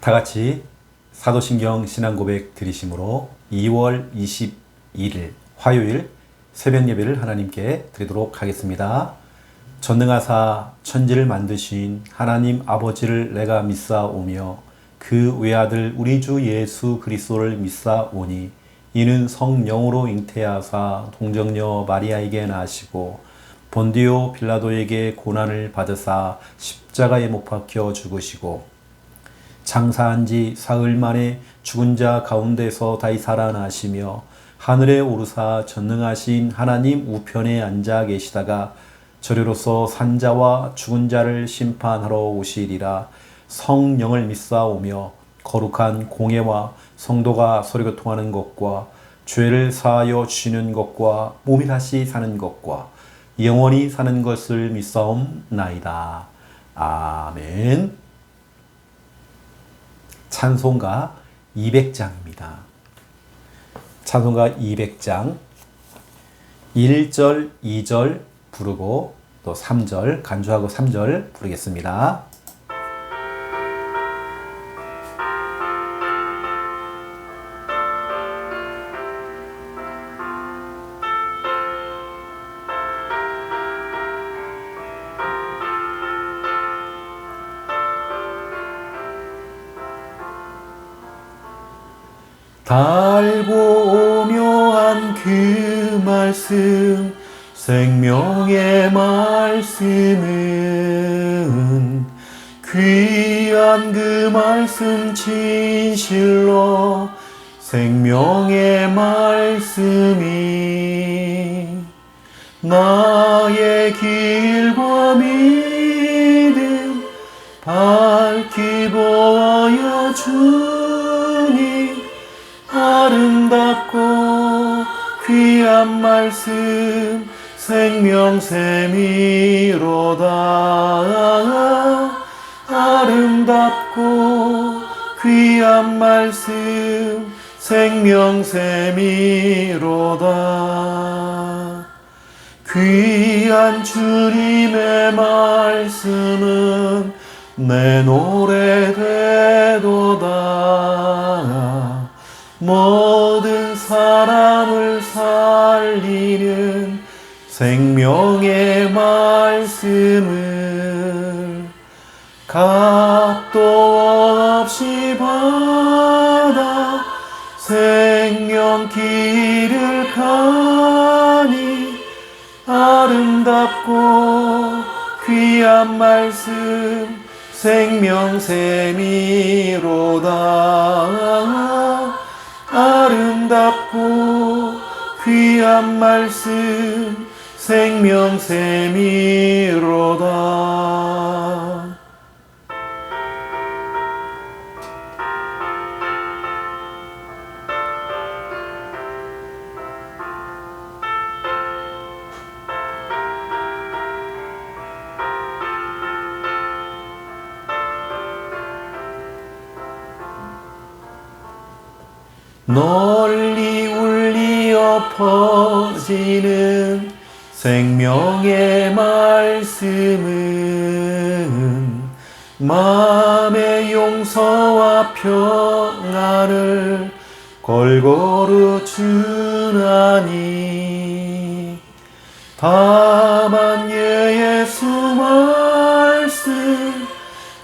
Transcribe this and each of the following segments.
다 같이 사도신경 신앙고백 드리심으로 2월 21일 화요일 새벽 예배를 하나님께 드리도록 하겠습니다. 전능하사 천지를 만드신 하나님 아버지를 내가 믿사오며 그 외아들 우리 주 예수 그리스도를 믿사오니 이는 성령으로 잉태하사 동정녀 마리아에게 나시고 본디오 빌라도에게 고난을 받으사 십자가에 못 박혀 죽으시고 장사한 지 사흘 만에 죽은 자 가운데서 다시 살아나시며 하늘에 오르사 전능하신 하나님 우편에 앉아 계시다가 저리로서 산자와 죽은 자를 심판하러 오시리라. 성령을 믿사오며 거룩한 공예와 성도가 서로교통하는 것과 죄를 사하여 주시는 것과 몸이 다시 사는 것과 영원히 사는 것을 믿사옵나이다. 아멘. 찬송가 200장입니다. 찬송가 200장 1절, 2절 부르고 또 3절 간주하고 3절 부르겠습니다. 달고 오묘한 그 말씀 생명의 말씀은 귀한 그 말씀 진실로 생명의 말씀이 나의 길과 믿음 밝히 보여 주니 아름답고 귀한 말씀 생명샘이로다. 아름답고 귀한 말씀 생명샘이로다. 귀한 주님의 말씀은 내 노래 되도다. 모든 사람을 살리는 생명의 말씀을 값도 없이 받아 생명길을 가니 아름답고 귀한 말씀 생명샘이로다. 아름답고 귀한 말씀 생명샘이로다. 널리 울리어 퍼지는 생명의 말씀은 마음의 용서와 평안을 골고루 주나니 다만 예수 말씀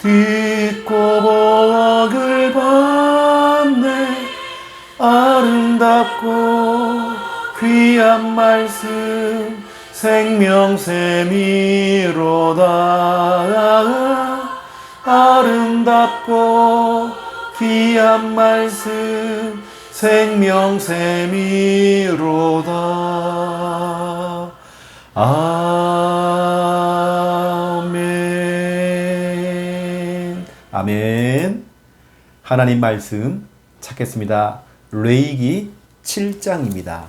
듣고 복을 받네. 아름답고 귀한 말씀 생명샘이로다. 아름답고 귀한 말씀 생명샘이로다. 아멘. 아멘. 하나님 말씀 찾겠습니다. 레위기 7장입니다.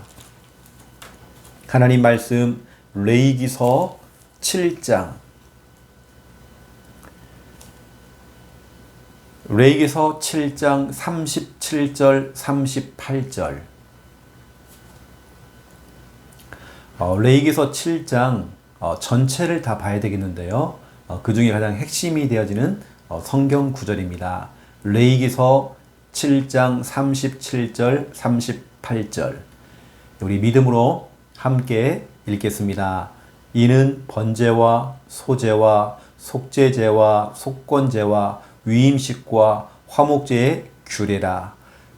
하나님 말씀 레위기서 7장 레위기서 7장 37절 38절 레위기서 7장 전체를 다 봐야 되겠는데요. 그 중에 가장 핵심이 되어지는 성경 구절입니다. 레위기서 7장 37절 38절 우리 믿음으로 함께 읽겠습니다. 이는 번제와 소제와 속죄제와 속건제와 위임식과 화목제의 규례라.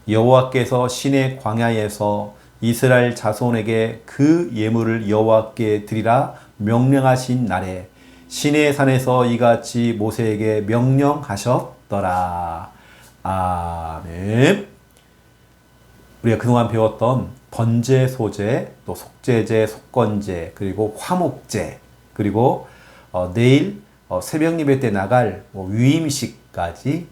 여호와께서 시내 광야에서 이스라엘 자손에게 그 예물을 여호와께 드리라 명령하신 날에 시내 산에서 이같이 모세에게 명령하셨더라. 아멘. 우리가 그동안 배웠던 번제, 소제, 또 속죄제, 속건제, 그리고 화목제, 그리고 내일 새벽 예배 때 나갈 위임식까지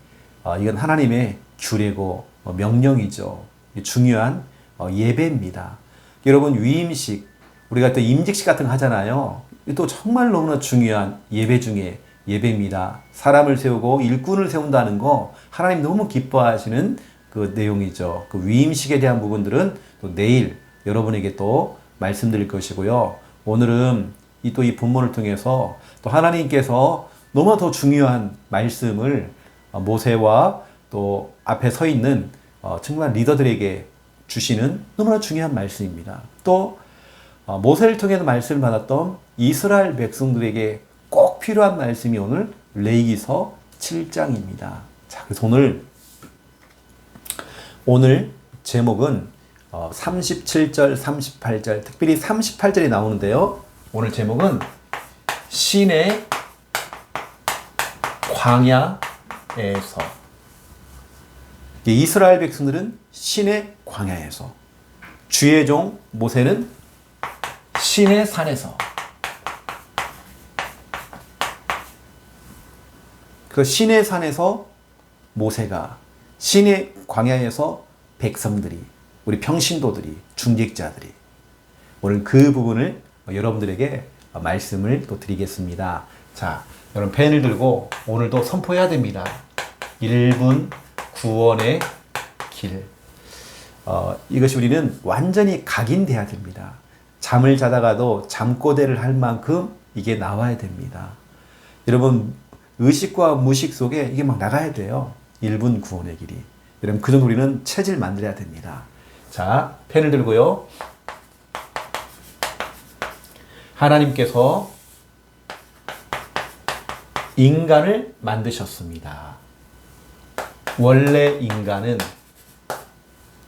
이건 하나님의 규례고 명령이죠. 중요한 예배입니다. 여러분 위임식, 우리가 또 임직식 같은 거 하잖아요. 또 정말 너무나 중요한 예배 중에 예배입니다. 사람을 세우고 일꾼을 세운다는 거 하나님 너무 기뻐하시는 그 내용이죠. 그 위임식에 대한 부분들은 또 내일 여러분에게 또 말씀드릴 것이고요. 오늘은 이 본문을 통해서 또 하나님께서 너무나 더 중요한 말씀을 모세와 또 앞에 서 있는 정말 리더들에게 주시는 너무나 중요한 말씀입니다. 또 모세를 통해서 말씀을 받았던 이스라엘 백성들에게 꼭 필요한 말씀이 오늘 레위기서 7장입니다. 자, 그래서 오늘 제목은 37절, 38절, 특별히 38절이 나오는데요. 오늘 제목은 신의 광야에서. 이스라엘 백성들은 신의 광야에서, 주의 종 모세는 신의 산에서. 그 신의 산에서 모세가, 신의 광야에서 백성들이, 우리 평신도들이, 중직자들이, 오늘 그 부분을 여러분들에게 말씀을 또 드리겠습니다. 자, 여러분 펜을 들고 오늘도 선포해야 됩니다. 1분 구원의 길. 이것이 우리는 완전히 각인돼야 됩니다. 잠을 자다가도 잠꼬대를 할 만큼 이게 나와야 됩니다. 여러분 의식과 무식 속에 이게 막 나가야 돼요. 1분 구원의 길이. 여러분 그 정도 우리는 체질 만들어야 됩니다. 자, 펜을 들고요. 하나님께서 인간을 만드셨습니다. 원래 인간은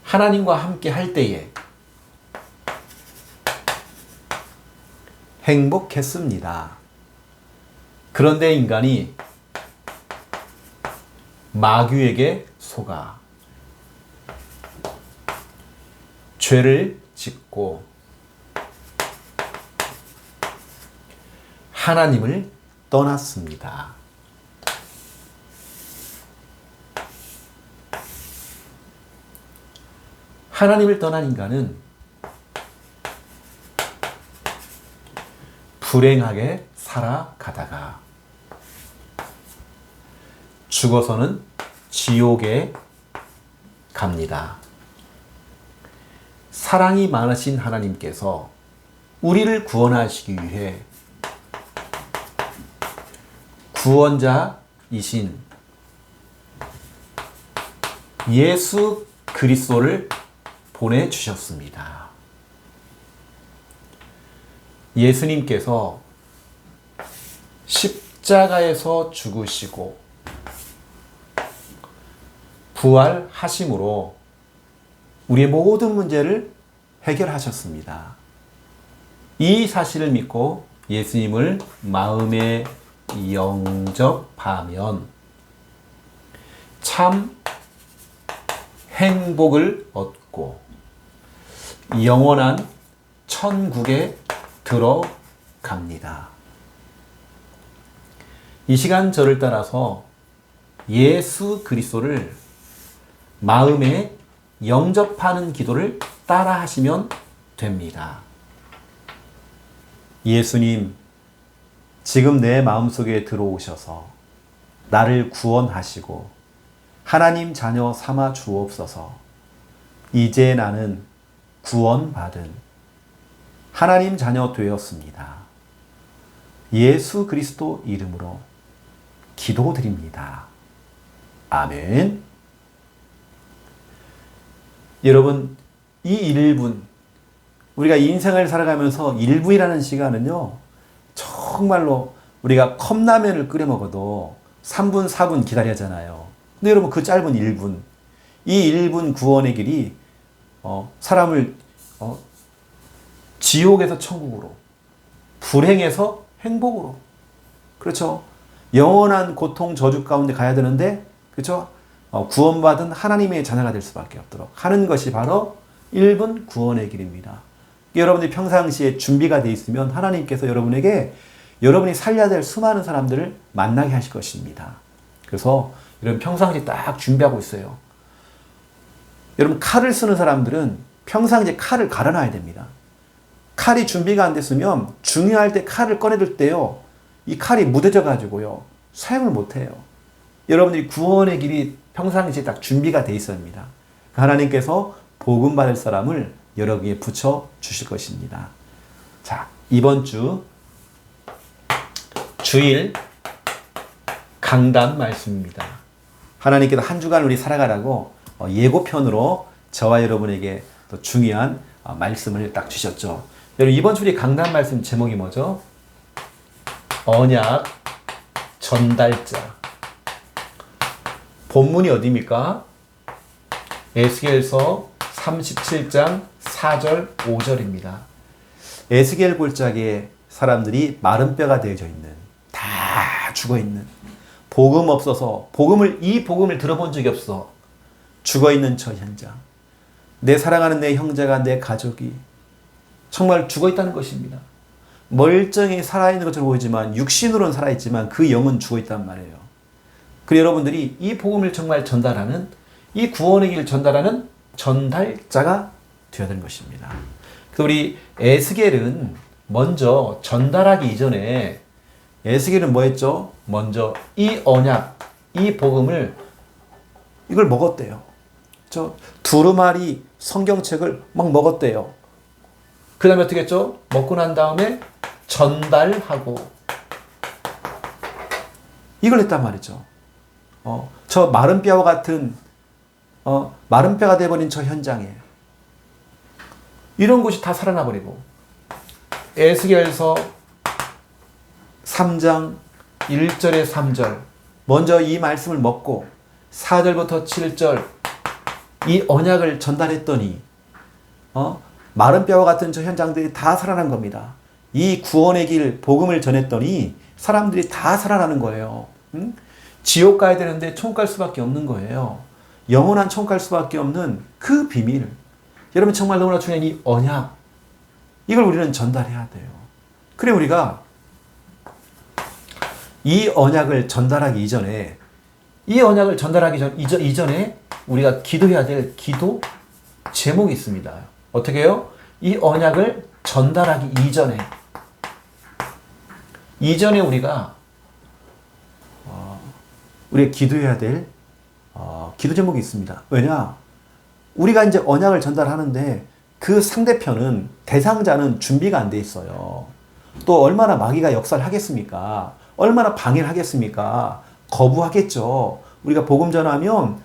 하나님과 함께 할 때에 행복했습니다. 그런데 인간이 마귀에게 속아 죄를 짓고 하나님을 떠났습니다. 하나님을 떠난 인간은 불행하게 살아가다가 죽어서는 지옥에 갑니다. 사랑이 많으신 하나님께서 우리를 구원하시기 위해 구원자이신 예수 그리스도를 보내주셨습니다. 예수님께서 십자가에서 죽으시고 부활하심으로 우리의 모든 문제를 해결하셨습니다. 이 사실을 믿고 예수님을 마음에 영접하면 참 행복을 얻고 영원한 천국에 들어갑니다. 이 시간 저를 따라서 예수 그리스도를 마음에 영접하는 기도를 따라 하시면 됩니다. 예수님, 지금 내 마음속에 들어오셔서 나를 구원하시고 하나님 자녀 삼아 주옵소서. 이제 나는 구원받은 하나님 자녀 되었습니다. 예수 그리스도 이름으로 기도드립니다. 아멘. 여러분, 이 1분, 우리가 인생을 살아가면서 1분이라는 시간은요, 정말로 우리가 컵라면을 끓여 먹어도 3분, 4분 기다려야 하잖아요. 근데 여러분, 그 짧은 1분, 이 1분 구원의 길이 사람을 지옥에서 천국으로, 불행에서 행복으로, 그렇죠? 영원한 고통 저주 가운데 가야 되는데, 그렇죠? 구원받은 하나님의 자녀가 될 수밖에 없도록 하는 것이 바로 1분 구원의 길입니다. 여러분들이 평상시에 준비가 되어 있으면 하나님께서 여러분에게 여러분이 살려야 될 수많은 사람들을 만나게 하실 것입니다. 그래서 여러분 평상시에 딱 준비하고 있어요. 여러분 칼을 쓰는 사람들은 평상시에 칼을 갈아놔야 됩니다. 칼이 준비가 안 됐으면 중요할 때 칼을 꺼내들 때요, 이 칼이 무뎌져 가지고요 사용을 못해요. 여러분들이 구원의 길이 평상시에 딱 준비가 되어 있어야 합니다. 하나님께서 복음 받을 사람을 여러분에게 붙여 주실 것입니다. 자, 이번 주 주일 강단 말씀입니다. 하나님께서 한 주간 우리 살아가라고 예고편으로 저와 여러분에게 또 중요한 말씀을 딱 주셨죠. 여러분 이번 주일 강단 말씀 제목이 뭐죠? 언약 전달자. 본문이 어디입니까? 에스겔서 37장 4절 5절입니다. 에스겔 골짜기에 사람들이 마른 뼈가 되어져 있는, 다 죽어 있는, 복음 없어서 이 복음을 들어본 적이 없어 죽어 있는 저 현장, 내 사랑하는 내 형제가, 내 가족이 정말 죽어 있다는 것입니다. 멀쩡히 살아있는 것처럼 보이지만 육신으로는 살아있지만 그 영은 죽어 있단 말이에요. 그리고 여러분들이 이 복음을 정말 전달하는, 이 구원의 길을 전달하는 전달자가 되어야 되는 것입니다. 그래서 우리 에스겔은 먼저 전달하기 이전에 에스겔은 뭐 했죠? 먼저 이 언약, 이 복음을 이걸 먹었대요. 저 두루마리 성경책을 막 먹었대요. 그 다음에 어떻게 했죠? 먹고 난 다음에 전달하고 이걸 했단 말이죠. 저 마른 뼈와 같은 마른 뼈가 돼버린 저 현장에 이런 곳이 다 살아나 버리고, 에스겔서 3장 1절에 3절 먼저 이 말씀을 먹고 4절부터 7절 이 언약을 전달했더니 마른 뼈와 같은 저 현장들이 다 살아난 겁니다. 이 구원의 길 복음을 전했더니 사람들이 다 살아나는 거예요. 지옥 가야 되는데 천국 갈 수밖에 없는 거예요. 영원한 천국 갈 수밖에 없는 그 비밀, 여러분 정말 너무나 중요한 이 언약, 이걸 우리는 전달해야 돼요. 그래 우리가 이 언약을 전달하기 이전에, 이전에 우리가 기도해야 될 기도 제목이 있습니다. 어떻게 해요? 이 언약을 전달하기 이전에 우리가 기도해야 될 기도 제목이 있습니다. 왜냐? 우리가 이제 언약을 전달하는데 그 상대편은, 대상자는 준비가 안 돼 있어요. 또 얼마나 마귀가 역사를 하겠습니까? 얼마나 방해를 하겠습니까? 거부하겠죠. 우리가 복음 전하면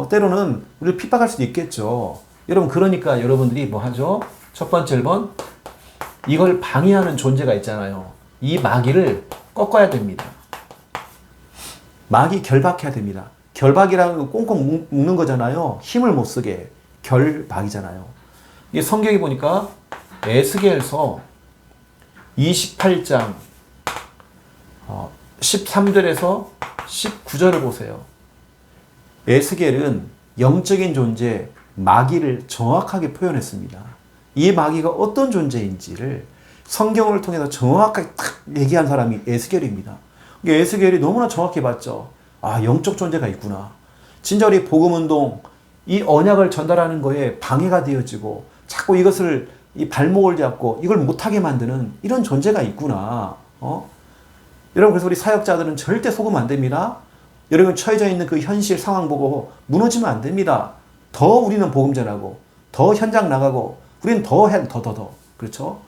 때로는 우리를 핍박할 수도 있겠죠. 여러분 그러니까 여러분들이 뭐 하죠? 첫 번째 1번, 이걸 방해하는 존재가 있잖아요. 이 마귀를 꺾어야 됩니다. 마귀 결박해야 됩니다. 결박이라는 건 꽁꽁 묶는 거잖아요. 힘을 못 쓰게. 결박이잖아요. 이 성경에 보니까 에스겔서 28장 13절에서 19절을 보세요. 에스겔은 영적인 존재, 마귀를 정확하게 표현했습니다. 이 마귀가 어떤 존재인지를 성경을 통해서 정확하게 딱 얘기한 사람이 에스겔입니다. 에스겔이 너무나 정확히 봤죠. 아, 영적 존재가 있구나. 진짜 우리 복음운동, 이 언약을 전달하는 거에 방해가 되어지고 자꾸 이것을 이 발목을 잡고 이걸 못하게 만드는 이런 존재가 있구나. 여러분 그래서 우리 사역자들은 절대 속으면 안 됩니다. 여러분 처해져 있는 그 현실 상황 보고 무너지면 안 됩니다. 더 우리는 복음 전하고 더 현장 나가고 우리는 더 그렇죠?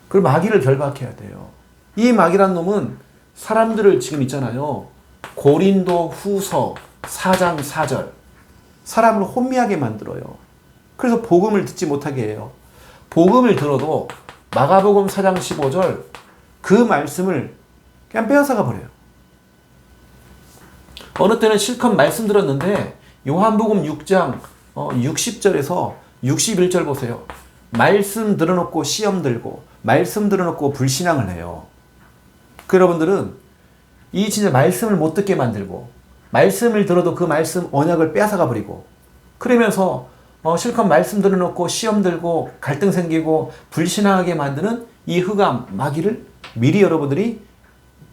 그리고 마귀를 결박해야 돼요. 이 마귀란 놈은 사람들을 지금 있잖아요. 고린도 후서 4장 4절. 사람을 혼미하게 만들어요. 그래서 복음을 듣지 못하게 해요. 복음을 들어도 마가복음 4장 15절 그 말씀을 그냥 빼앗아가 버려요. 어느 때는 실컷 말씀 들었는데 요한복음 6장 60절에서 61절 보세요. 말씀 들어놓고 시험 들고 말씀 들어놓고 불신앙을 해요. 그 여러분들은 이 진짜 말씀을 못 듣게 만들고 말씀을 들어도 그 말씀 언약을 빼앗아가 버리고 그러면서 실컷 말씀 들어놓고 시험 들고 갈등 생기고 불신앙하게 만드는 이 흑암 마귀를 미리 여러분들이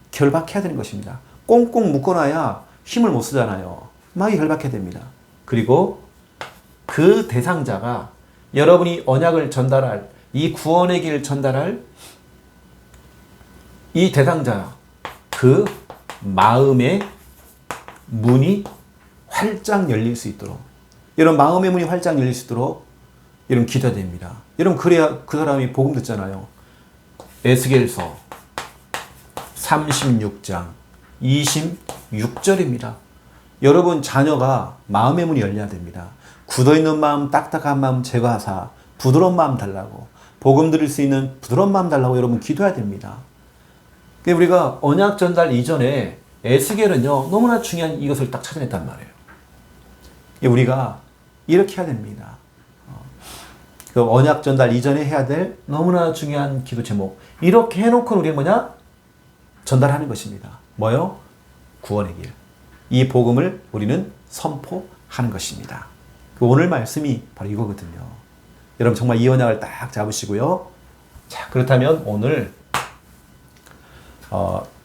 결박해야 되는 것입니다. 꽁꽁 묶어놔야 힘을 못 쓰잖아요. 마귀 결박해야 됩니다. 그리고 그 대상자가 여러분이 언약을 전달할 이 구원의 길을 전달할 이 대상자 그 마음의 문이 활짝 열릴 수 있도록 여러분 마음의 문이 활짝 열릴 수 있도록 여러분 기도해야 됩니다. 여러분 그래야 그 사람이 복음 듣잖아요. 에스겔서 36장 26절입니다. 여러분 자녀가 마음의 문이 열려야 됩니다. 굳어있는 마음 딱딱한 마음 제거하사 부드러운 마음 달라고 복음 들을 수 있는 부드러운 마음 달라고 여러분 기도해야 됩니다. 우리가 언약 전달 이전에 에스겔은요 너무나 중요한 이것을 딱 찾아냈단 말이에요. 우리가 이렇게 해야 됩니다. 그 언약 전달 이전에 해야 될 너무나 중요한 기도 제목 이렇게 해놓고 우리는 뭐냐? 전달하는 것입니다. 뭐요? 구원의 길. 이 복음을 우리는 선포하는 것입니다. 오늘 말씀이 바로 이거거든요. 여러분 정말 이 언약을 딱 잡으시고요. 자 그렇다면 오늘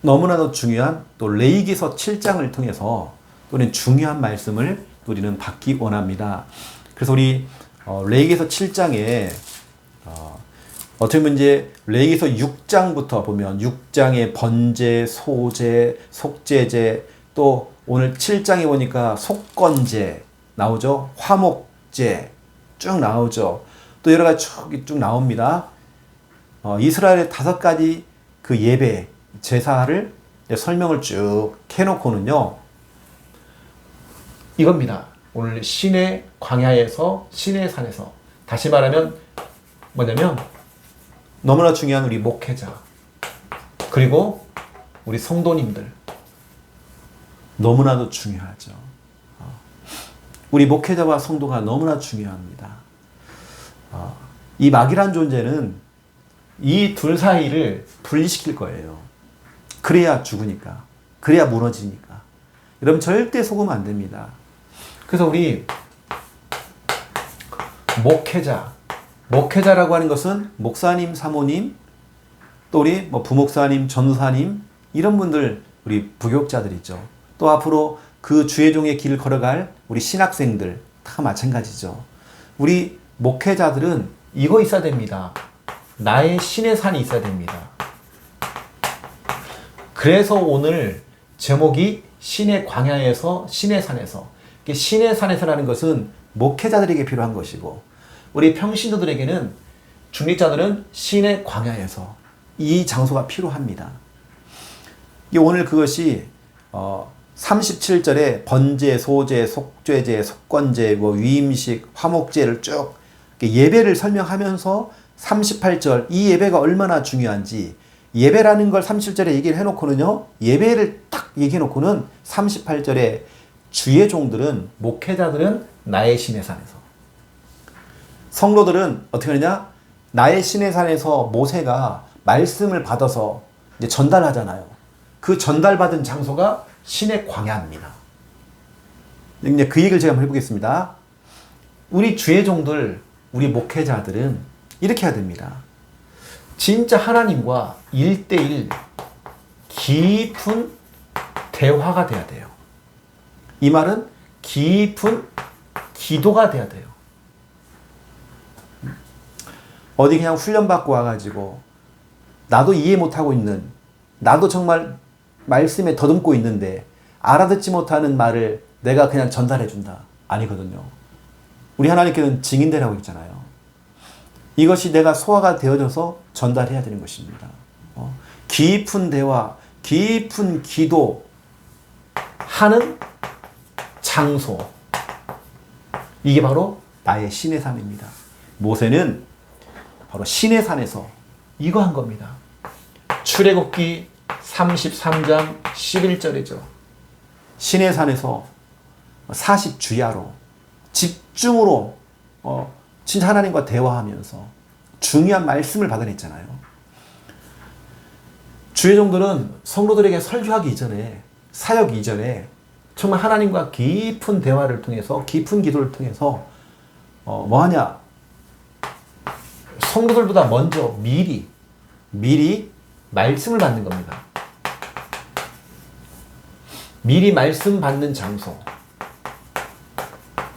너무나도 중요한 또 레위기서 7장을 통해서 우리는 중요한 말씀을 우리는 받기 원합니다. 그래서 우리 레위기서 7장에 어떻게 보면 이제 레위기서 6장부터 보면 6장의 번제, 소제, 속제제 또 오늘 7장에 보니까 속건제 나오죠. 화목제 쭉 나오죠. 또 여러 가지 쭉 나옵니다. 이스라엘의 5가지 그 예배 제사를 설명을 쭉 해놓고는요. 이겁니다. 오늘 신의 광야에서 신의 산에서 다시 말하면 뭐냐면 너무나 중요한 우리 목회자 그리고 우리 성도님들 너무나도 중요하죠. 우리 목회자와 성도가 너무나 중요합니다. 이 마귀란 존재는 이 둘 사이를 분리시킬 거예요. 그래야 죽으니까. 그래야 무너지니까. 여러분 절대 속으면 안 됩니다. 그래서 우리 목회자라고 하는 것은 목사님, 사모님, 또 우리 뭐 부목사님, 전사님 이런 분들 우리 부교육자들이죠. 또 앞으로 그 주의 종의 길을 걸어갈 우리 신학생들 다 마찬가지죠. 우리 목회자들은 이거 있어야 됩니다. 나의 신의 산이 있어야 됩니다. 그래서 오늘 제목이 신의 광야에서 신의 산에서 신의 산에서라는 것은 목회자들에게 필요한 것이고 우리 평신도들에게는 중직자들은 신의 광야에서 이 장소가 필요합니다. 오늘 그것이 37절에 번제, 소제, 속죄제, 속건제, 위임식, 화목제를 쭉 예배를 설명하면서 38절 이 예배가 얼마나 중요한지 예배라는 걸 37절에 얘기를 해놓고는요. 예배를 딱 얘기해놓고는 38절에 주의 종들은 목회자들은 나의 신의 산에서 성도들은 어떻게 하느냐? 나의 신의 산에서 모세가 말씀을 받아서 이제 전달하잖아요. 그 전달받은 장소가 신의 광야입니다. 이제 그 얘기를 제가 한번 해보겠습니다. 우리 주의 종들, 우리 목회자들은 이렇게 해야 됩니다. 진짜 하나님과 1대1 깊은 대화가 돼야 돼요. 이 말은 깊은 기도가 돼야 돼요. 어디 그냥 훈련받고 와가지고 나도 이해 못하고 있는 나도 정말 말씀에 더듬고 있는데 알아듣지 못하는 말을 내가 그냥 전달해준다. 아니거든요. 우리 하나님께는 증인되라고 있잖아요. 이것이 내가 소화가 되어져서 전달해야 되는 것입니다. 깊은 대화, 깊은 기도 하는 장소. 이게 바로 나의 시내산입니다. 모세는 바로 시내산에서 이거 한 겁니다. 출애굽기 33장 11절이죠. 시내산에서 40주야로 집중으로 진짜 하나님과 대화하면서 중요한 말씀을 받아냈잖아요. 주의 종들은 성도들에게 설교하기 이전에, 사역 이전에 정말 하나님과 깊은 대화를 통해서, 깊은 기도를 통해서 뭐하냐? 성도들보다 먼저 미리 말씀을 받는 겁니다. 미리 말씀 받는 장소.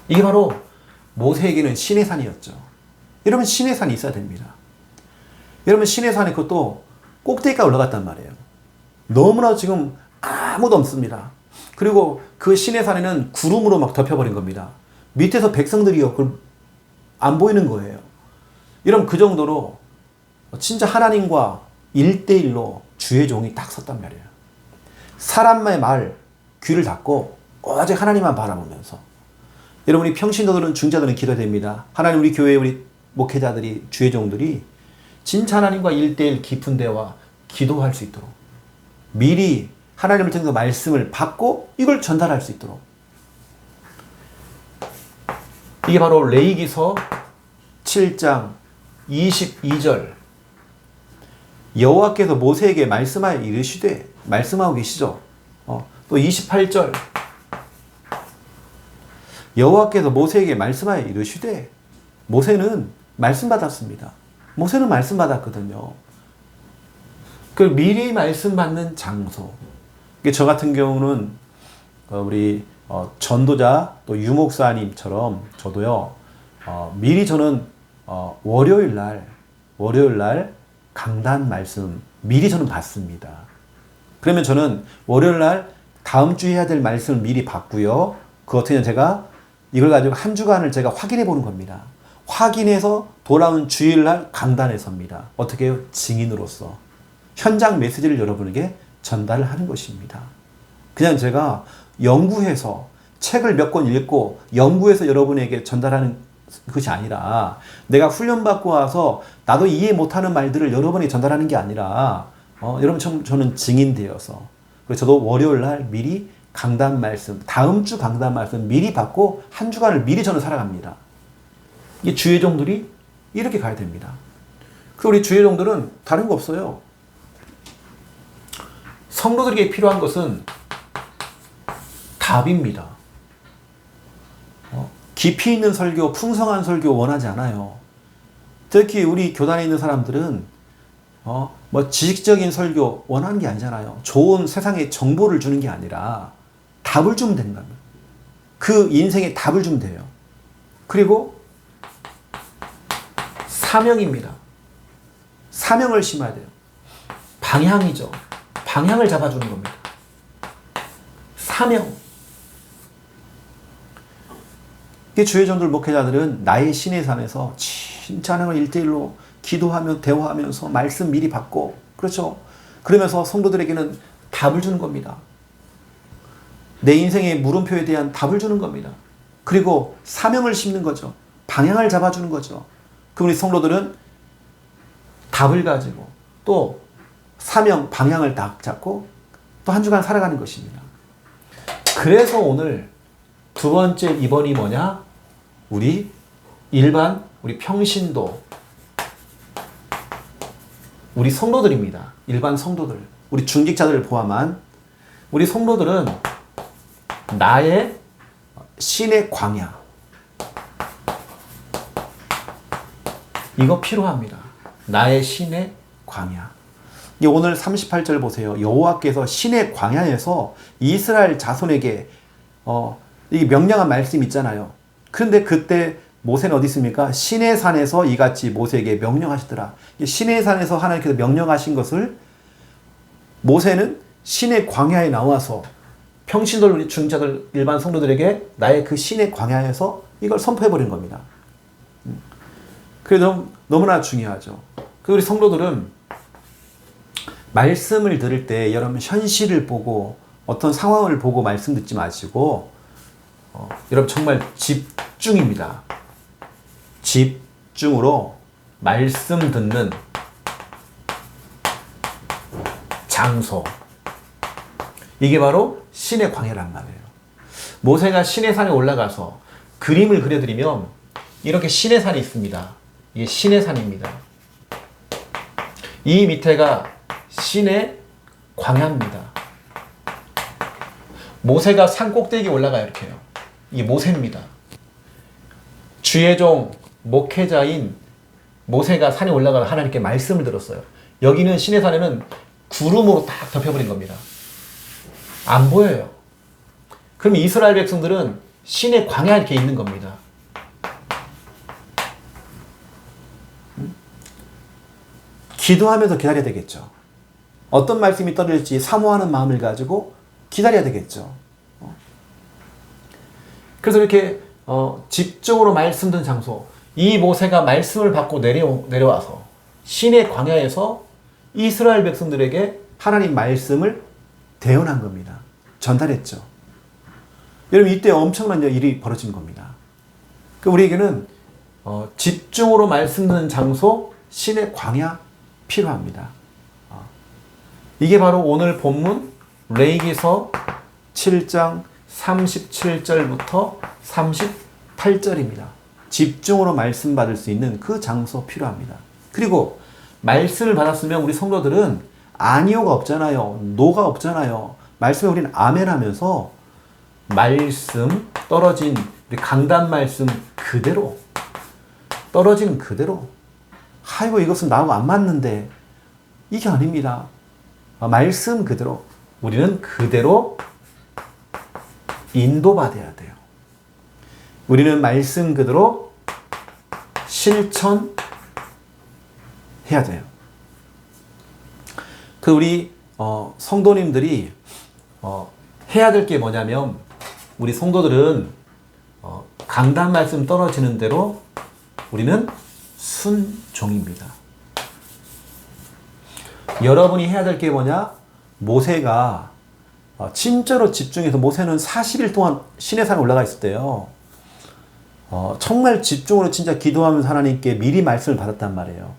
이게 바로 모세에게는 시내산이었죠. 여러분, 시내산이 있어야 됩니다. 여러분, 시내산에 그것도 꼭대기까지 올라갔단 말이에요. 너무나 지금 아무도 없습니다. 그리고 그 시내산에는 구름으로 막 덮여버린 겁니다. 밑에서 백성들이요, 그걸 안 보이는 거예요. 여러분, 그 정도로 진짜 하나님과 1대1로 주의 종이 딱 섰단 말이에요. 사람의 말 귀를 닫고 오직 하나님만 바라보면서. 여러분, 우리 평신도들은, 중자들은 기도됩니다. 하나님, 우리 교회 우리 목회자들이, 주의 종들이 진짜 하나님과 1대1 깊은 대화 기도할 수 있도록 미리 하나님을 통해서 말씀을 받고 이걸 전달할 수 있도록. 이게 바로 레위기서 7장 22절. 여호와께서 모세에게 말씀하여 이르시되, 말씀하고 계시죠. 또 28절. 여호와께서 모세에게 말씀하여 이르시되, 모세는 말씀 받았습니다. 모세는 말씀 받았거든요. 그 미리 말씀 받는 장소. 저 같은 경우는 우리 전도자 또 유목사님처럼 저도요, 미리 저는 월요일 날 강단 말씀 미리 저는 받습니다. 그러면 저는 월요일 날 다음 주에 해야 될 말씀을 미리 받고요. 그 어떻게 제가 이걸 가지고 한 주간을 제가 확인해 보는 겁니다. 확인해서 돌아온 주일날 강단에 섭니다. 어떻게 해요? 증인으로서 현장 메시지를 여러분에게 전달을 하는 것입니다. 그냥 제가 연구해서 책을 몇 권 읽고 연구해서 여러분에게 전달하는 것이 아니라, 내가 훈련받고 와서 나도 이해 못하는 말들을 여러분에게 전달하는 게 아니라, 여러분, 저는 증인되어서, 그래서 저도 월요일 날 미리 강단 말씀, 다음 주 강단 말씀 미리 받고 한 주간을 미리 저는 살아갑니다. 이 주의 종들이 이렇게 가야 됩니다. 그 우리 주의 종들은 다른 거 없어요. 성도들에게 필요한 것은 답입니다. 깊이 있는 설교, 풍성한 설교 원하지 않아요. 특히 우리 교단에 있는 사람들은 지식적인 설교 원하는 게 아니잖아요. 좋은 세상의 정보를 주는 게 아니라 답을 주면 된다면, 그 인생에 답을 주면 돼요. 그리고 사명입니다. 사명을 심어야 돼요. 방향이죠. 방향을 잡아주는 겁니다. 사명. 이 주의 종들, 목회자들은 나의 시내산에서 진짜 하나님을 1대1로 기도하며 대화하면서 말씀 미리 받고, 그렇죠? 그러면서 성도들에게는 답을 주는 겁니다. 내 인생의 물음표에 대한 답을 주는 겁니다. 그리고 사명을 심는 거죠. 방향을 잡아주는 거죠. 그 우리 성도들은 답을 가지고 또 사명, 방향을 딱 잡고 또 한 주간 살아가는 것입니다. 그래서 오늘 두 번째 입원이 뭐냐? 우리 평신도, 우리 성도들입니다. 일반 성도들, 우리 중직자들을 포함한 우리 성도들은 나의 신의 광야, 이거 필요합니다. 나의 신의 광야. 오늘 38절 보세요. 여호와께서 신의 광야에서 이스라엘 자손에게 이게 명령한 말씀 있잖아요. 그런데 그때 모세는 어디 있습니까? 시내산에서 이같이 모세에게 명령하시더라. 시내산에서 하나님께서 명령하신 것을 모세는 신의 광야에 나와서 평신도들, 중자들, 일반 성도들에게 나의 그 신의 광야에서 이걸 선포해버린 겁니다. 그게 너무나 중요하죠. 우리 성도들은 말씀을 들을 때 여러분 현실을 보고 어떤 상황을 보고 말씀 듣지 마시고 여러분 정말 집중입니다. 집중으로 말씀 듣는 장소. 이게 바로 신의 광야란 말이에요. 모세가 신의 산에 올라가서 그림을 그려드리면 이렇게 신의 산이 있습니다. 이게 신의 산입니다. 이 밑에가 신의 광야입니다. 모세가 산 꼭대기에 올라가요. 이렇게요. 이게 모세입니다. 주의 종 목회자인 모세가 산에 올라가 하나님께 말씀을 들었어요. 여기는 신의 산에는 구름으로 딱 덮여버린 겁니다. 안 보여요. 그럼 이스라엘 백성들은 신의 광야 이렇게 있는 겁니다. 기도하면서 기다려야 되겠죠. 어떤 말씀이 떨어질지 사모하는 마음을 가지고 기다려야 되겠죠. 그래서 이렇게 집중으로 말씀 듣는 장소. 이 모세가 말씀을 받고 내려와서 신의 광야에서 이스라엘 백성들에게 하나님 말씀을 대언한 겁니다. 전달했죠. 여러분 이때 엄청난 일이 벌어진 겁니다. 우리에게는 집중으로 말씀 듣는 장소, 신의 광야 필요합니다. 이게 바로 오늘 본문 레위기서 7장 37절부터 38절입니다. 집중으로 말씀 받을 수 있는 그 장소 필요합니다. 그리고 말씀을 받았으면 우리 성도들은 아니오가 없잖아요. 노가 없잖아요. 말씀에 우리는 아멘 하면서 말씀 떨어진 우리 강단 말씀 그대로 떨어진 그대로 아이고 이것은 나하고 안 맞는데 이게 아닙니다. 말씀 그대로 우리는 그대로 인도받아야 돼요. 우리는 말씀 그대로 실천해야 돼요. 우리 성도님들이 해야 될 게 뭐냐면 우리 성도들은 강단 말씀 떨어지는 대로 우리는 순종입니다. 여러분이 해야 될 게 뭐냐? 모세가 진짜로 집중해서 모세는 40일 동안 신의 산에 올라가 있을 때요. 정말 집중으로 진짜 기도하면서 하나님께 미리 말씀을 받았단 말이에요.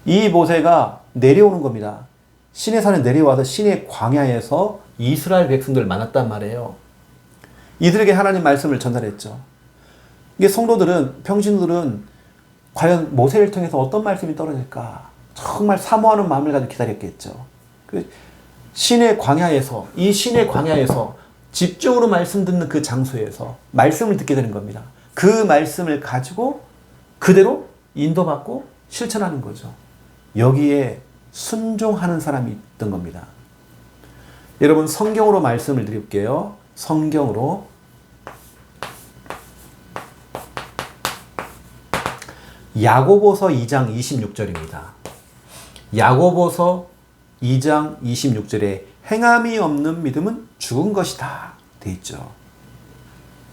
이 모세가 내려오는 겁니다. 신의 산에 내려와서 신의 광야에서 이스라엘 백성들을 만났단 말이에요. 이들에게 하나님 말씀을 전달했죠. 이게 성도들은, 평신들은 과연 모세를 통해서 어떤 말씀이 떨어질까? 정말 사모하는 마음을 가지고 기다렸겠죠. 신의 광야에서, 이 신의 광야에서 집중으로 말씀 듣는 그 장소에서 말씀을 듣게 되는 겁니다. 그 말씀을 가지고 그대로 인도받고 실천하는 거죠. 여기에 순종하는 사람이 있던 겁니다. 여러분 성경으로 말씀을 드릴게요. 성경으로 야고보서 2장 26절입니다. 야고보서 2장 26절에 행함이 없는 믿음은 죽은 것이다 돼 있죠.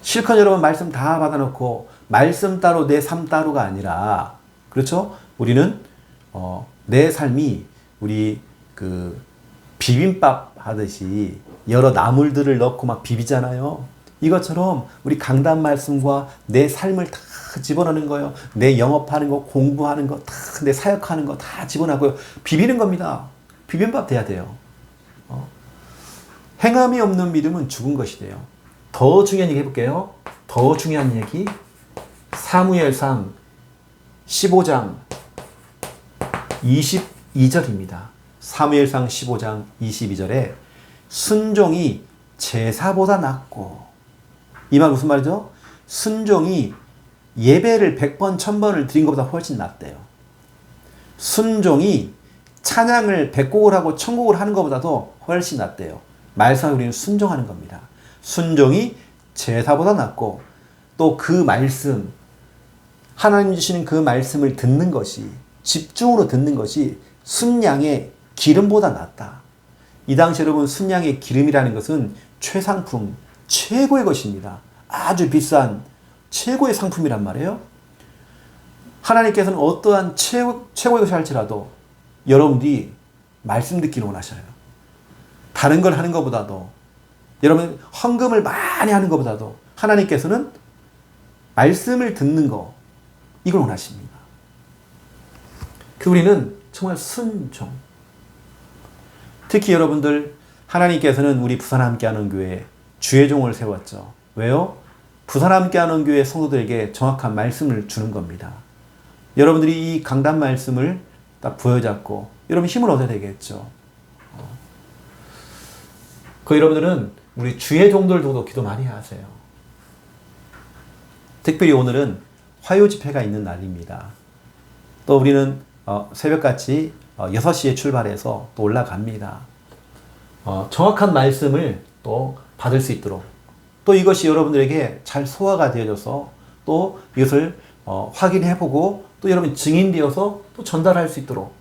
실컷 여러분 말씀 다 받아놓고 말씀 따로 내 삶 따로가 아니라, 그렇죠? 우리는 내 삶이 우리 비빔밥 하듯이 여러 나물들을 넣고 막 비비잖아요. 이것처럼 우리 강단 말씀과 내 삶을 다 집어넣는 거예요. 내 영업하는 거, 공부하는 거, 다 내 사역하는 거 다 집어넣고요. 비비는 겁니다. 비빔밥 돼야 돼요. 행함이 없는 믿음은 죽은 것이래요. 더 중요한 얘기 해볼게요. 더 중요한 얘기. 사무엘상 15장 22절입니다. 사무엘상 15장 22절에 순종이 제사보다 낫고, 이 말 무슨 말이죠? 순종이 예배를 100번 1000번을 드린 것보다 훨씬 낫대요. 순종이 찬양을 100곡을 하고 1000곡을 하는 것보다도 훨씬 낫대요. 말씀에 우리는 순종하는 겁니다. 순종이 제사보다 낫고, 또 그 말씀, 하나님 주시는 그 말씀을 듣는 것이, 집중으로 듣는 것이 순양의 기름보다 낫다. 이 당시 여러분 순양의 기름이라는 것은 최상품, 최고의 것입니다. 아주 비싼 최고의 상품이란 말이에요. 하나님께서는 어떠한 최고의 것이 할지라도 여러분들이 말씀 듣기를 원하셔요. 다른 걸 하는 것보다도, 여러분 헌금을 많이 하는 것보다도 하나님께서는 말씀을 듣는 거, 이걸 원하십니다. 우리는 정말 순종. 특히 여러분들, 하나님께서는 우리 부산 함께하는 교회에 주의 종을 세웠죠. 왜요? 부산 함께하는 교회 성도들에게 정확한 말씀을 주는 겁니다. 여러분들이 이 강단 말씀을 딱 부여잡고 여러분 힘을 얻어야 되겠죠. 여러분들은 우리 주의 종들도 기도 많이 하세요. 특별히 오늘은 화요 집회가 있는 날입니다. 또 우리는 새벽같이 6시에 출발해서 또 올라갑니다. 정확한 말씀을 또 받을 수 있도록, 또 이것이 여러분들에게 잘 소화가 되어져서 또 이것을 확인해보고 또 여러분 증인되어서 또 전달할 수 있도록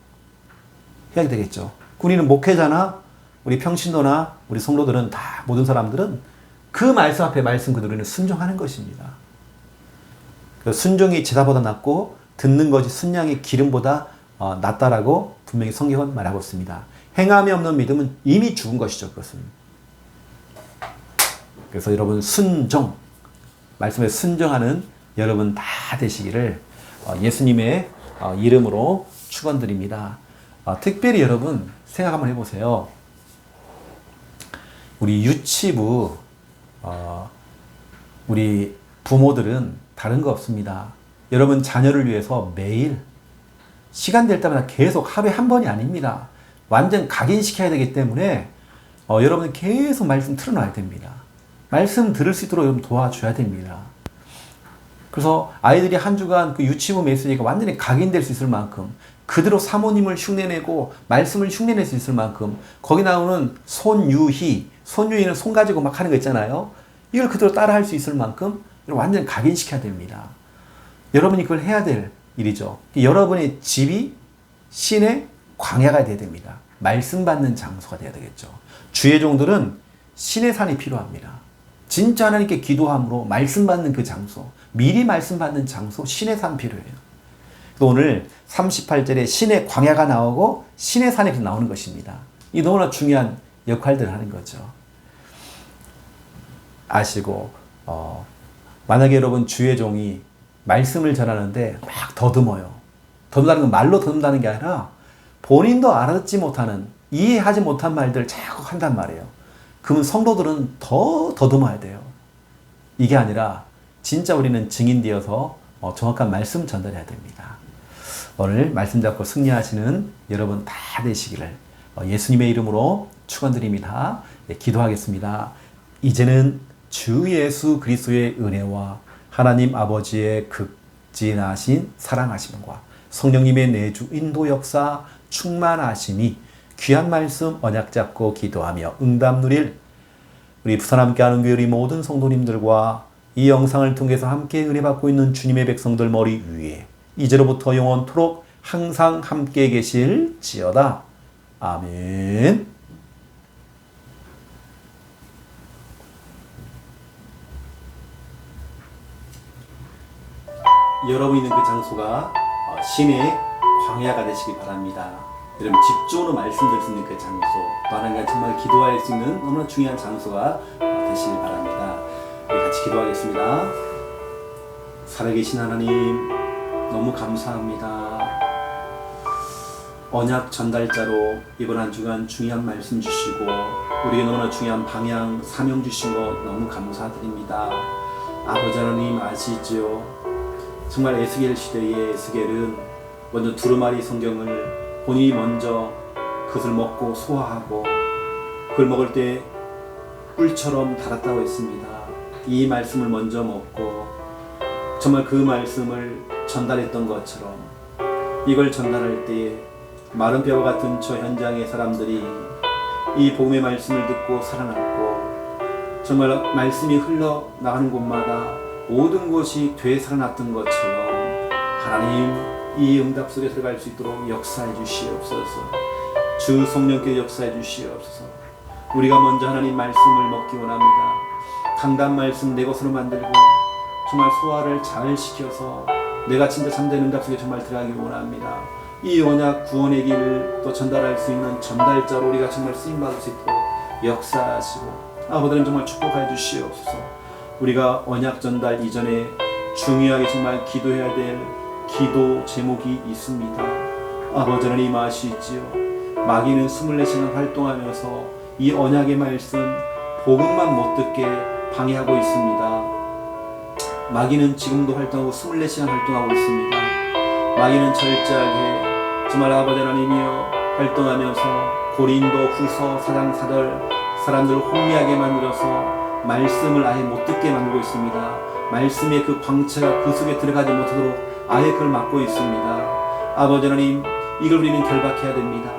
해야 되겠죠. 우리는 목회자나 우리 평신도나 우리 성도들은 다, 모든 사람들은 그 말씀 앞에 말씀 그대로는 순종하는 것입니다. 순종이 제사보다 낫고 듣는 것이 순양의 기름보다 낫다라고 분명히 성경은 말하고 있습니다. 행함이 없는 믿음은 이미 죽은 것이죠. 그것은. 그래서 여러분 순종, 말씀에 순종하는 여러분 다 되시기를 예수님의 이름으로 축원드립니다. 특별히 여러분 생각 한번 해보세요. 우리 유치부 우리 부모들은 다른 거 없습니다. 여러분 자녀를 위해서 매일 시간 될 때마다 계속 하루에 한 번이 아닙니다. 완전 각인시켜야 되기 때문에 여러분 계속 말씀 틀어놔야 됩니다. 말씀 들을 수 있도록 여러분 도와줘야 됩니다. 그래서 아이들이 한 주간 그 유치부 메시지가 완전히 각인될 수 있을 만큼, 그대로 사모님을 흉내내고 말씀을 흉내낼 수 있을 만큼, 거기 나오는 손유희는 손 가지고 막 하는 거 있잖아요. 이걸 그대로 따라 할 수 있을 만큼 완전히 각인시켜야 됩니다. 여러분이 그걸 해야 될 일이죠. 여러분의 집이 신의 광야가 되어야 됩니다. 말씀 받는 장소가 되어야 되겠죠. 주의 종들은 신의 산이 필요합니다. 진짜 하나님께 기도함으로 말씀 받는 그 장소, 미리 말씀 받는 장소, 신의 산 필요해요. 오늘 38절에 신의 광야가 나오고 신의 산이 나오는 것입니다. 이 너무나 중요한 역할들을 하는 거죠. 아시고 만약에 여러분 주의 종이 말씀을 전하는데 막 더듬어요. 더듬다는 건 말로 더듬다는 게 아니라 본인도 알아듣지 못하는, 이해하지 못한 말들을 자꾸 한단 말이에요. 그러면 성도들은 더 더듬어야 돼요. 이게 아니라 진짜 우리는 증인되어서 정확한 말씀 전달해야 됩니다. 오늘 말씀 잡고 승리하시는 여러분 다 되시기를 예수님의 이름으로 축원드립니다. 네, 기도하겠습니다. 이제는 주 예수 그리스도의 은혜와 하나님 아버지의 극진하신 사랑하심과 성령님의 내주 인도 역사 충만하심이 귀한 말씀 언약 잡고 기도하며 응답 누릴 우리 부산 함께하는 교회 모든 성도님들과 이 영상을 통해서 함께 은혜 받고 있는 주님의 백성들 머리 위에 이제로부터 영원토록 항상 함께 계실지어다. 아멘. 여러분 있는 그 장소가 신의 광야가 되시기 바랍니다. 여러분 집중으로 말씀 들을 수 있는 그 장소, 또 하나님과 정말 기도할 수 있는 너무나 중요한 장소가 되시길 바랍니다. 우리 같이 기도하겠습니다. 살아계신 하나님 너무 감사합니다. 언약 전달자로 이번 한 주간 중요한 말씀 주시고 우리에게 너무나 중요한 방향, 사명 주신 것 너무 감사드립니다. 아버지 하나님 아시지요? 정말 에스겔 시대의 에스겔은 먼저 두루마리 성경을 본인이 먼저 그것을 먹고 소화하고 그걸 먹을 때 꿀처럼 달았다고 했습니다. 이 말씀을 먼저 먹고 정말 그 말씀을 전달했던 것처럼 이걸 전달할 때 마른 뼈와 같은 저 현장의 사람들이 이 복음의 말씀을 듣고 살아났고 정말 말씀이 흘러나가는 곳마다 모든 것이 되살아났던 것처럼 하나님 이 응답 속에 들어갈 수 있도록 역사해 주시옵소서. 주 성령께 역사해 주시옵소서. 우리가 먼저 하나님 말씀을 먹기 원합니다. 강단 말씀 내 것으로 만들고 정말 소화를 잘 시켜서 내가 진짜 참된 응답 속에 정말 들어가기 원합니다. 이 언약 구원의 길을 또 전달할 수 있는 전달자로 우리가 정말 쓰임받을 수 있도록 역사하시고 아버지는 정말 축복해 주시옵소서. 우리가 언약 전달 이전에 중요하게 정말 기도해야 될 기도 제목이 있습니다. 아버지 하나님 임하시지요. 마귀는 24시간 활동하면서 이 언약의 말씀 복음만 못 듣게 방해하고 있습니다. 마귀는 지금도 활동하고 24시간 활동하고 있습니다. 마귀는 철저하게 정말 아버지 하나님이여 활동하면서 고린도 후서 4장 4절 사람들을 혼미하게 만들어서 말씀을 아예 못 듣게 만들고 있습니다. 말씀의 그 광채가 그 속에 들어가지 못하도록 아예 그걸 막고 있습니다. 아버지 하나님, 이걸 우리는 결박해야 됩니다.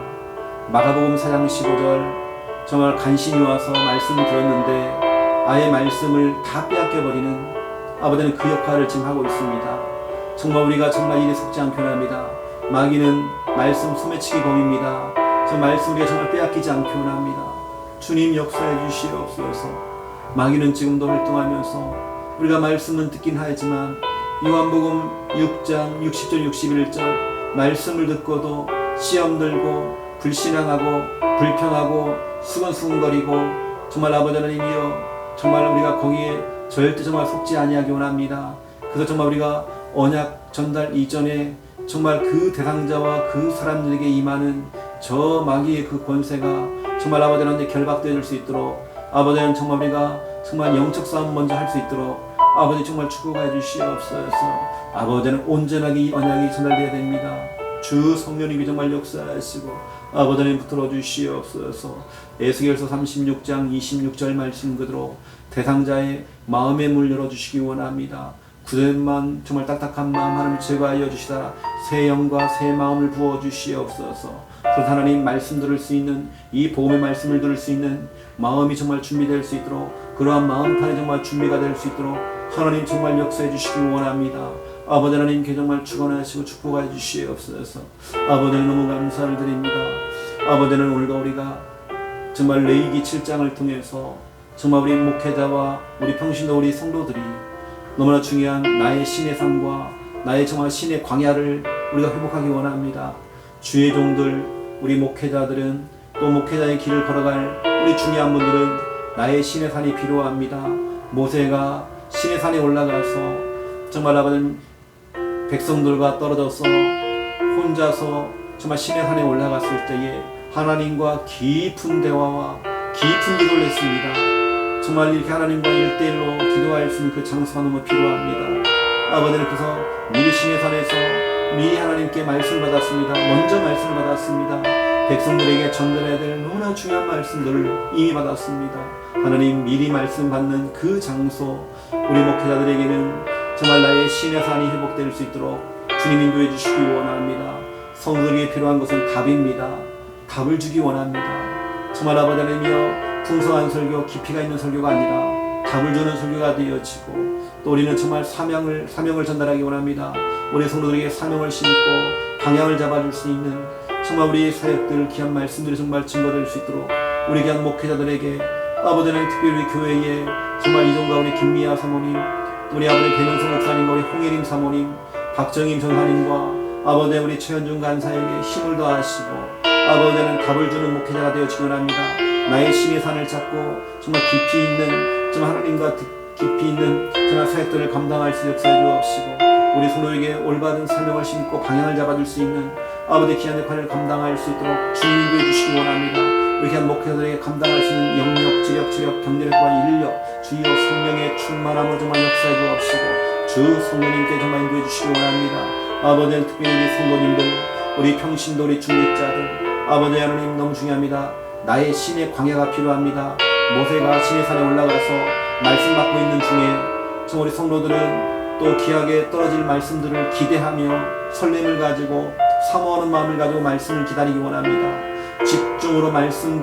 마가복음 4장 15절 정말 간신히 와서 말씀을 들었는데 아예 말씀을 다 빼앗겨버리는 아버지는 그 역할을 지금 하고 있습니다. 정말 우리가 정말 일에 속지 않게 원합니다. 마귀는 말씀 소매치기 범입니다. 저 말씀 우리가 정말 빼앗기지 않게 원합니다. 주님 역사해 주시옵소서. 마귀는 지금도 활동하면서 우리가 말씀은 듣긴 하지만 요한복음 6장 60절 61절 말씀을 듣고도 시험 들고 불신앙하고 불평하고 수근수근거리고 정말 아버지 하나님이여 정말 우리가 거기에 절대 정말 속지 아니하기 원합니다. 그래서 정말 우리가 언약 전달 이전에 정말 그 대상자와 그 사람들에게 임하는 저 마귀의 그 권세가 정말 아버지 하나님 결박되어 줄 수 있도록 아버지는 정말 우리가 정말 영적 싸움 먼저 할 수 있도록 아버지 정말 축복해 주시옵소서. 아버지는 온전하게 이 언약이 전달되어야 됩니다. 주 성령님이 정말 역사하시고 아버지는 붙들어 주시옵소서. 에스겔서 36장 26절 말씀 그대로 대상자의 마음의 문 열어주시기 원합니다. 굳은 정말 딱딱한 마음 하나님 제거하여 주시다 새 영과 새 마음을 부어주시옵소서. 그래서 하나님 말씀 들을 수 있는 이 복음의 말씀을 들을 수 있는 마음이 정말 준비될 수 있도록 그러한 마음판이 정말 준비가 될 수 있도록 하나님 정말 역사해 주시기 원합니다. 아버지 하나님께 정말 축원하시고 축복해 주시옵소서. 아버지는 너무 감사를 드립니다. 아버지는 오늘도 우리가 정말 레위기 7장을 통해서 정말 우리 목회자와 우리 평신도 우리 성도들이 너무나 중요한 나의 신의 삶과 나의 정말 신의 광야를 우리가 회복하기 원합니다. 주의 종들 우리 목회자들은 또 목회자의 길을 걸어갈 우리 중요한 분들은 나의 신의 산이 필요합니다. 모세가 신의 산에 올라가서 정말 아버지 백성들과 떨어져서 혼자서 정말 신의 산에 올라갔을 때에 하나님과 깊은 대화와 깊은 기도를 했습니다. 정말 이렇게 하나님과 1대1로 기도할 수 있는 그 장소가 너무 필요합니다. 아버지는 그래서 미리 신의 산에서 미리 하나님께 말씀을 받았습니다. 먼저 말씀을 받았습니다. 백성들에게 전달해야 될 너무나 중요한 말씀들을 이미 받았습니다. 하나님 미리 말씀 받는 그 장소 우리 목회자들에게는 정말 나의 신의 산이 회복될 수 있도록 주님 인도해 주시기 원합니다. 성도에게 필요한 것은 답입니다. 답을 주기 원합니다. 정말 아버지 하나님이여 풍성한 설교 깊이가 있는 설교가 아니라 답을 주는 설교가 되어지고 또 우리는 정말 사명을 전달하기 원합니다. 우리 성도들에게 사명을 심고 방향을 잡아줄 수 있는 정말 우리의 사역들 귀한 말씀들이 정말 증거될 수 있도록 우리 귀한 목회자들에게 아버지 하나님 특별히 우리 교회에 정말 이종과 우리 김미아 사모님 또 우리 아버지 배명성 목사님과 우리 홍예림 사모님 박정임 전사님과 아버지 우리 최현중 간사에게 힘을 더하시고 아버지 하나님 답을 주는 목회자가 되어지기 원합니다. 나의 신의 산을 찾고 정말 깊이 있는 정말 하나님과 깊이 있는 정말 사역들을 감당할 수 역사해 주옵시고 우리 성도에게 올바른 사명을 심고 방향을 잡아줄 수 있는 아버지 귀한 역할을 감당할 수 있도록 주님 인도해 주시기 원합니다. 우리 귀한 목회자들에게 감당할 수 있는 영역, 지력, 경제력과 인력 주여 성령의 충만함을 정말 역사해 주옵시고 주 성령님께 정말 인도해 주시기 원합니다. 아버지는 특별히 우리 성도님들 우리 평신도 우리 중직자들 아버지 하나님 너무 중요합니다. 나의 신의 광야가 필요합니다. 모세가 신의 산에 올라가서 말씀 받고 있는 중에 저 우리 성도들은 또 귀하게 떨어질 말씀들을 기대하며 설렘을 가지고 사모하는 마음을 가지고 말씀을 기다리기 원합니다. 집중으로 말씀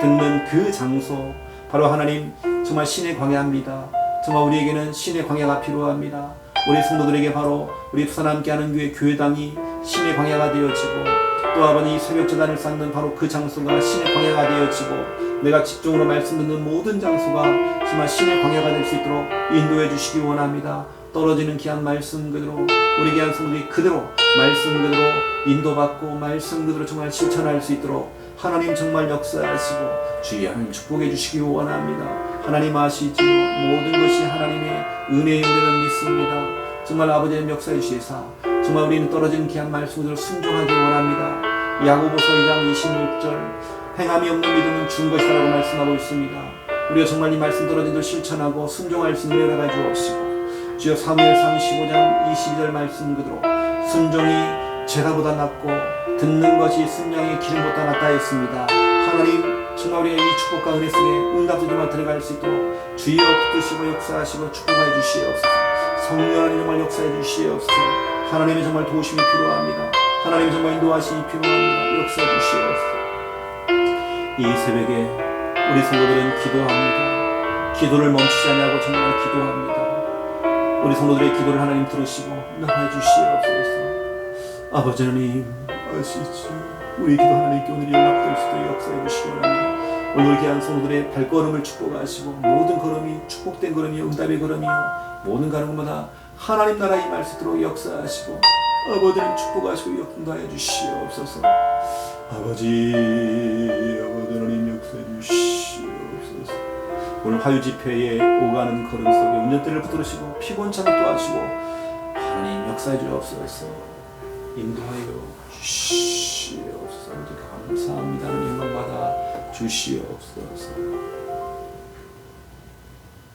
듣는 그 장소 바로 하나님 정말 신의 광야입니다. 정말 우리에게는 신의 광야가 필요합니다. 우리 성도들에게 바로 우리 부산 함께하는 교회 교회당이 신의 광야가 되어지고 또 아버지 새벽 제단을 쌓는 바로 그 장소가 신의 광야가 되어지고 내가 집중으로 말씀 듣는 모든 장소가 정말 신의 광야가 될 수 있도록 인도해 주시기 원합니다. 떨어지는 귀한 말씀 그대로 우리 귀한 성도들이 그대로 말씀 그대로 인도받고 말씀 그대로 정말 실천할 수 있도록 하나님 정말 역사하시고 주의 하나님 축복해 주시기 원합니다. 하나님 아시지요. 모든 것이 하나님의 은혜의 은혜를 믿습니다. 정말 아버지의 역사해 주시사 정말 우리는 떨어진 귀한 말씀들을 순종하기 원합니다. 야고보서 2장 26절 행함이 없는 믿음은 준 것이라고 말씀하고 있습니다. 우리가 정말 이 말씀 떨어진 걸 실천하고 순종할 수 있는 은혜가 주옵시고 주여 사무엘상 15장 22절 말씀 그대로 순종이 제사보다 낫고 듣는 것이 순양의 기름보다 낫다 했습니다. 하나님 정말 우리의 이 축복과 은혜 속에 응답들만 들어갈 수 있도록 주여 붙드시고 역사하시고 축복해 주시옵소서. 성령 하나님 정말 역사해 주시옵소서. 하나님의 정말 도우심이 필요합니다. 하나님 정말 인도하심이 필요합니다. 역사해 주시옵소서. 이 새벽에 우리 성도들은 기도합니다. 기도를 멈추지 않냐고 정말 기도합니다. 우리 성도들의 기도를 하나님 들으시고 응답해 주시옵소서. 아버지 하나님 아시죠? 우리 기도 하나님께 오늘 연락될 수 있도록 역사해 주시기 바랍니다. 오늘 귀한 성도들의 발걸음을 축복하시고 모든 걸음이 축복된 걸음이요 응답의 걸음이요 모든 가는 곳마다 하나님 나라 임할수록 역사하시고 아버지님 축복하시고 역사해 주시옵소서. 아버지 하나님 역사해 주시옵소서. 오늘 화요 집회에 오가는 걸음 속에 운전대를 붙들으시고 피곤찮게 도와주시고 하나님 역사해 주옵소서. 인도하여 주시옵소서. 감사합니다. 영광 받아 주시옵소서.